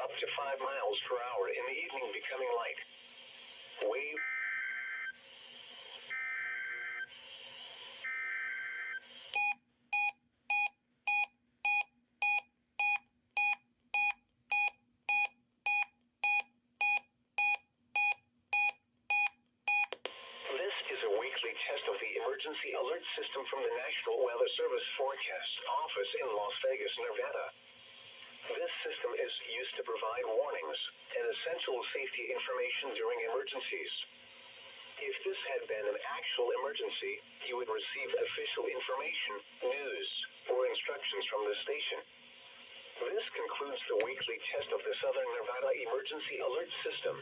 up to 5 miles per hour in the evening, becoming light. Wave. This is a weekly test of the emergency alert system from the National Weather Service Forecast Office in Las Vegas, Nevada. This system is used to provide warnings and essential safety information during emergencies. If this had been an actual emergency, you would receive official information, news, or instructions from the station. This concludes the weekly test of the Southern Nevada Emergency Alert System.